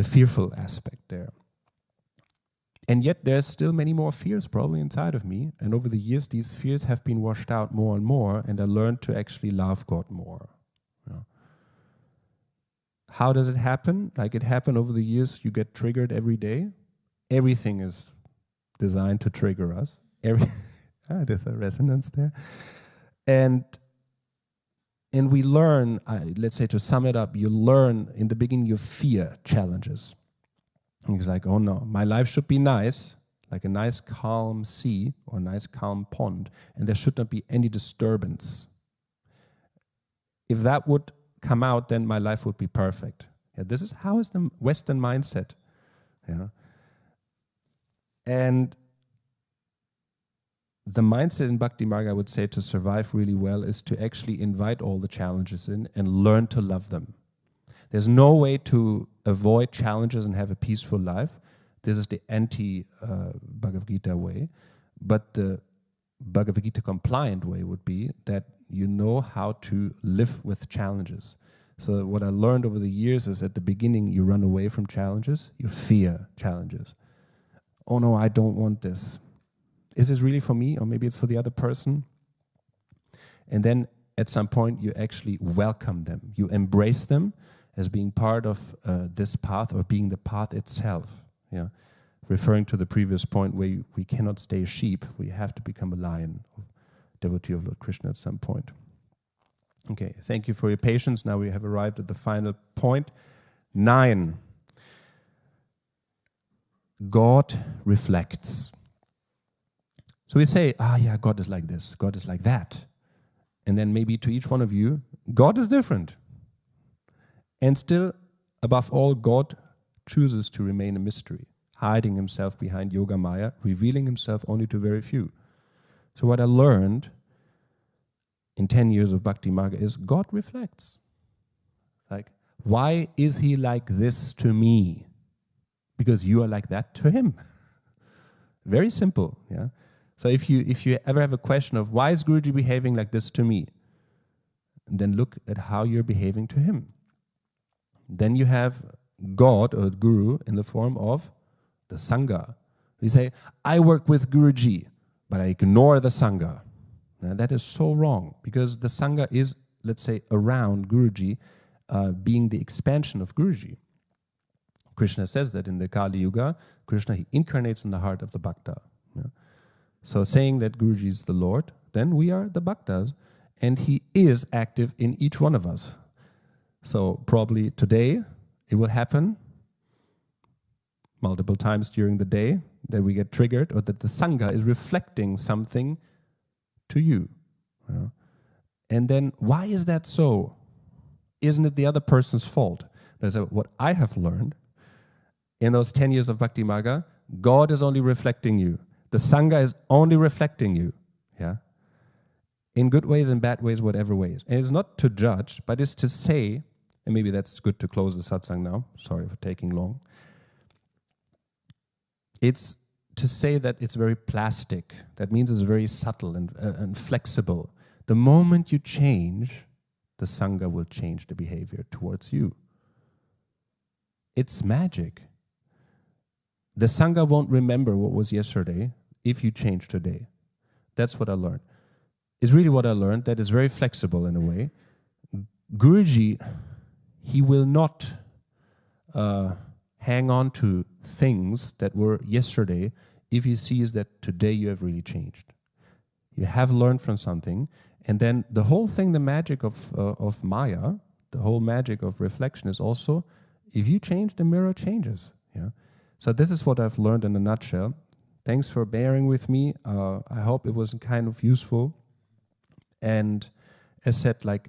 fearful aspect there. And yet there's still many more fears probably inside of me. And over the years, these fears have been washed out more and more, and I learned to actually love God more. How does it happen? Like it happened over the years, you get triggered every day. Everything is designed to trigger us. There's a resonance there. And we learn, let's say to sum it up, you learn in the beginning you fear challenges. And it's like, oh no, my life should be nice, like a nice calm sea or a nice calm pond, and there should not be any disturbance. If that would come out, then my life would be perfect. Yeah, this is how is the Western mindset. Yeah. And the mindset in Bhakti Marga, I would say, to survive really well is to actually invite all the challenges in and learn to love them. There's no way to avoid challenges and have a peaceful life. This is the anti-Bhagavad Gita way. But the Bhagavad Gita compliant way would be that you know how to live with challenges. So what I learned over the years is at the beginning you run away from challenges, you fear challenges. Oh no, I don't want this. Is this really for me, or maybe it's for the other person? And then at some point you actually welcome them. You embrace them as being part of this path or being the path itself. Yeah, referring to the previous point where we cannot stay a sheep, we have to become a lion, devotee of Lord Krishna at some point. Okay, thank you for your patience. Now we have arrived at the final point. 9. God reflects. So we say, yeah, God is like this, God is like that. And then maybe to each one of you, God is different. And still, above all, God chooses to remain a mystery, hiding himself behind Yoga Maya, revealing himself only to very few. So what I learned in 10 years of Bhakti Marga is God reflects. Like, why is he like this to me? Because you are like that to him. Very simple, yeah. So if you ever have a question of why is Guruji behaving like this to me, then look at how you're behaving to him. Then you have God or Guru in the form of the Sangha. You say, I work with Guruji, but I ignore the Sangha. Now, that is so wrong, because the Sangha is, let's say, around Guruji, being the expansion of Guruji. Krishna says that in the Kali Yuga, Krishna, he incarnates in the heart of the Bhakta. Yeah? So saying that Guruji is the Lord, then we are the Bhaktas, and he is active in each one of us. So probably today it will happen multiple times during the day that we get triggered, or that the Sangha is reflecting something to you. Yeah? And then why is that so? Isn't it the other person's fault? That's what I have learned in those 10 years of Bhakti Marga. God is only reflecting you. The Sangha is only reflecting you. Yeah, in good ways and bad ways, whatever ways. And it's not to judge, but it's to say, and maybe that's good to close the satsang now. Sorry for taking long. It's to say that it's very plastic. That means it's very subtle and flexible. The moment you change, the Sangha will change the behavior towards you. It's magic. The Sangha won't remember what was yesterday if you change today. That's what I learned. It's really what I learned, that is very flexible in a way. Guruji, he will not hang on to things that were yesterday if he sees that today you have really changed. You have learned from something, and then the whole thing, the magic of Maya, the whole magic of reflection is also, if you change, the mirror changes. Yeah. So this is what I've learned in a nutshell. Thanks for bearing with me. I hope it was kind of useful. And as said, like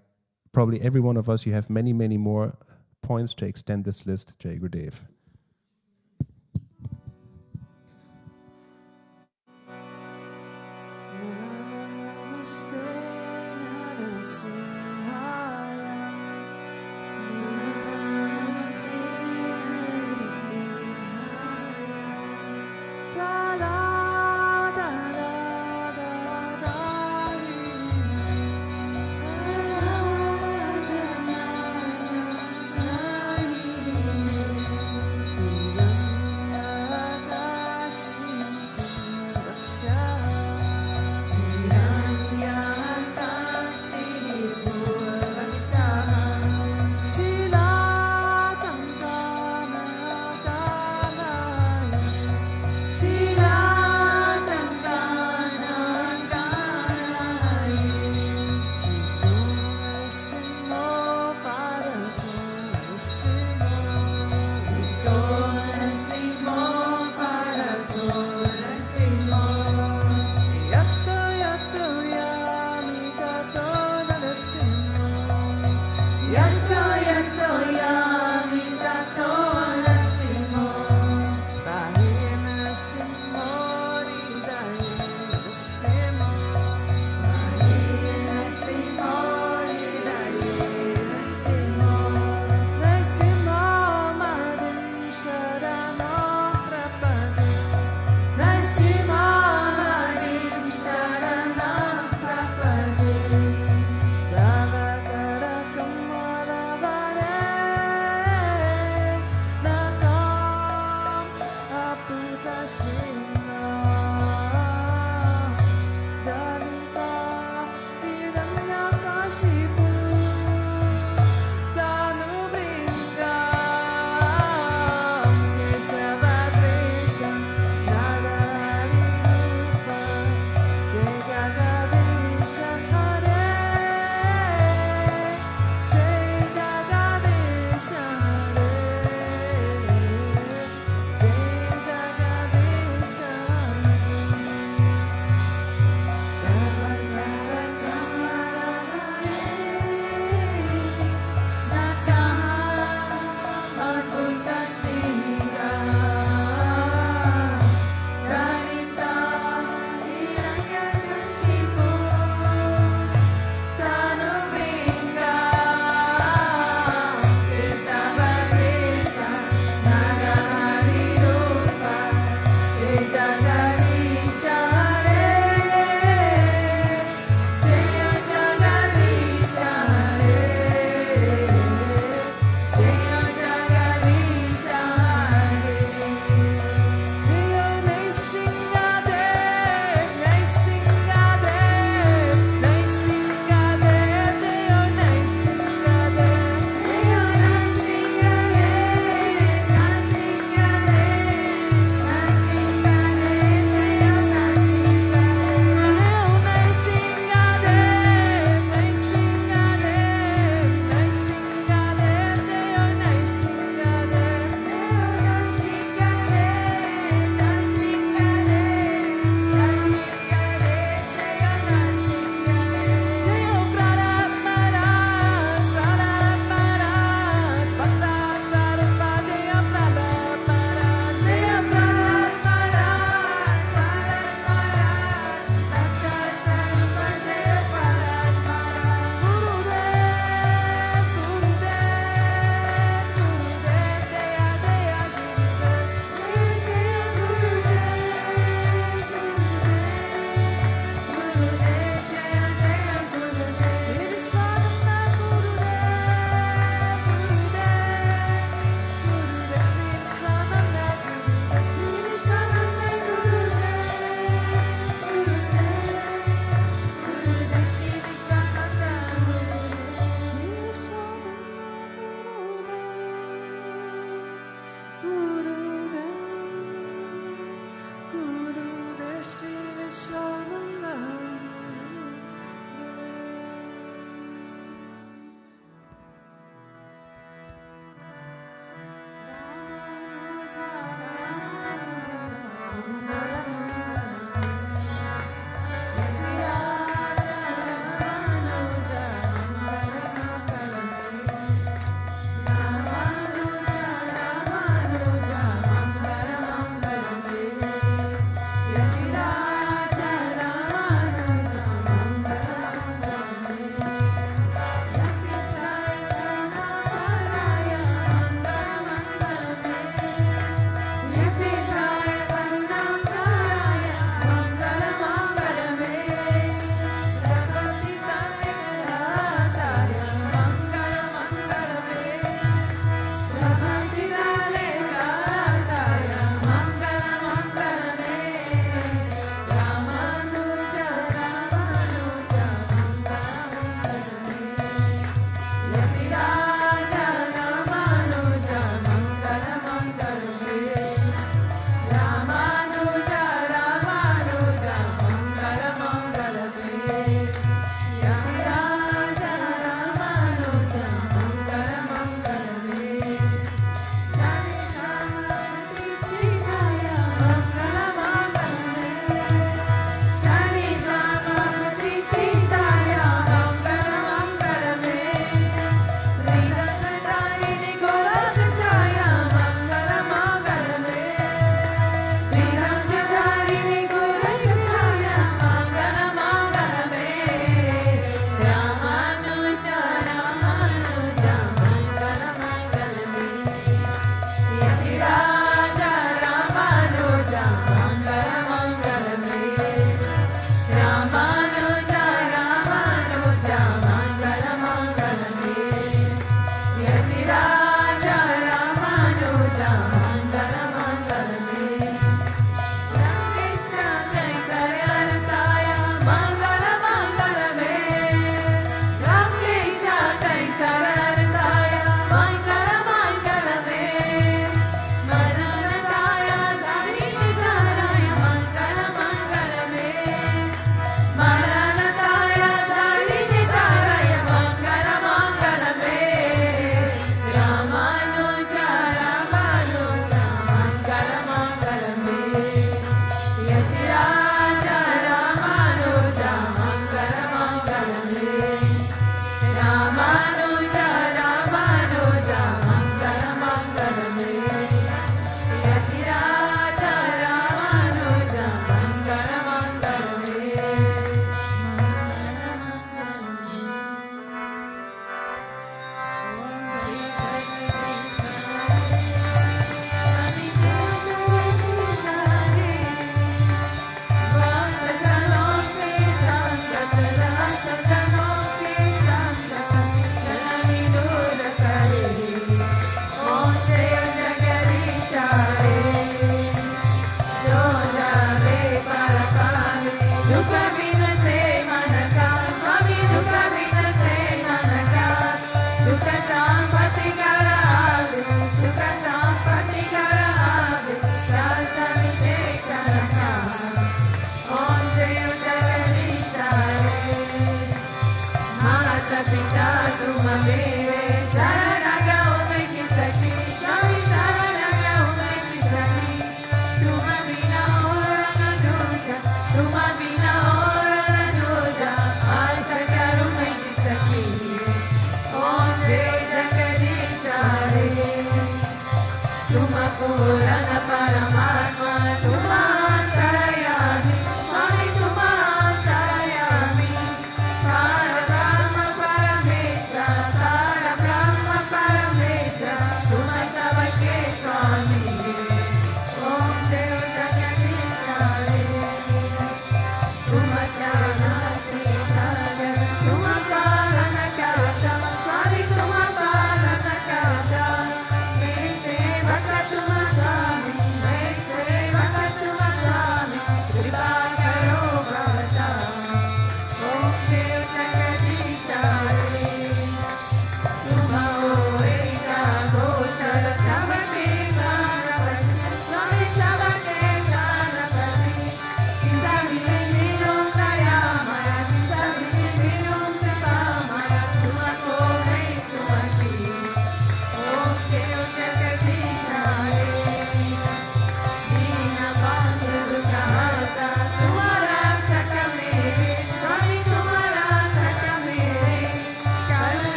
probably every one of us, you have many, many more points to extend this list. Jai Gurudev.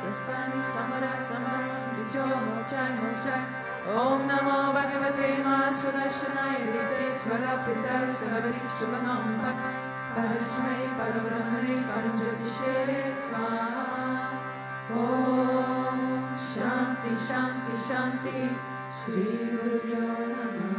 Sastani Samara Samara Vijo Mochai Mochai Om Namo Bhagavate Mahasudarshanaya Rite Tvalapita Savari Subhanam Bhak Parasmai Parabrahmane Paramjyotishe Swaha Om Shanti Shanti Shanti Shri Guru Namaha